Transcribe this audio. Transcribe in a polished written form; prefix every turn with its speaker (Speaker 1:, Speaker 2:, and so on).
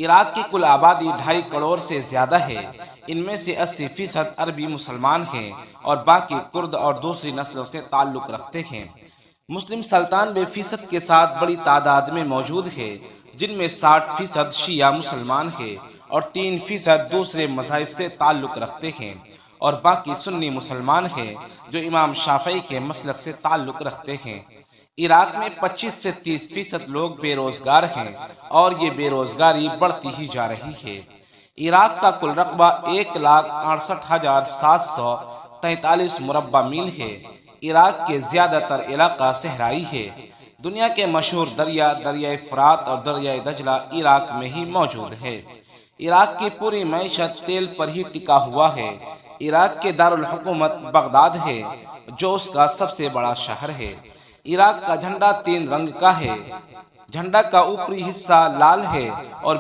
Speaker 1: عراق کی کل آبادی 2.5 کروڑ سے زیادہ ہے۔ ان میں سے 80% عربی مسلمان ہیں اور باقی کرد اور دوسری نسلوں سے تعلق رکھتے ہیں۔ مسلم 97% کے ساتھ بڑی تعداد میں موجود ہے، جن میں 60% شیعہ مسلمان ہیں اور 3% دوسرے مذاہب سے تعلق رکھتے ہیں، اور باقی سنی مسلمان ہیں جو امام شافعی کے مسلک سے تعلق رکھتے ہیں۔ عراق میں 25 سے 30% لوگ بے روزگار ہیں اور یہ بے روزگاری بڑھتی ہی جا رہی ہے۔ عراق کا کل رقبہ 1,68,743 مربع میل ہے۔ عراق کے زیادہ تر علاقہ صحرائی ہے۔ دنیا کے مشہور دریا دریائے فرات اور دریائے دجلہ عراق میں ہی موجود ہے۔ عراق کی پوری معیشت تیل پر ہی ٹکا ہوا ہے۔ عراق کے دارالحکومت بغداد ہے جو اس کا سب سے بڑا شہر ہے۔ عراق کا جھنڈا 3 رنگ کا ہے۔ جھنڈا کا اوپری حصہ لال ہے اور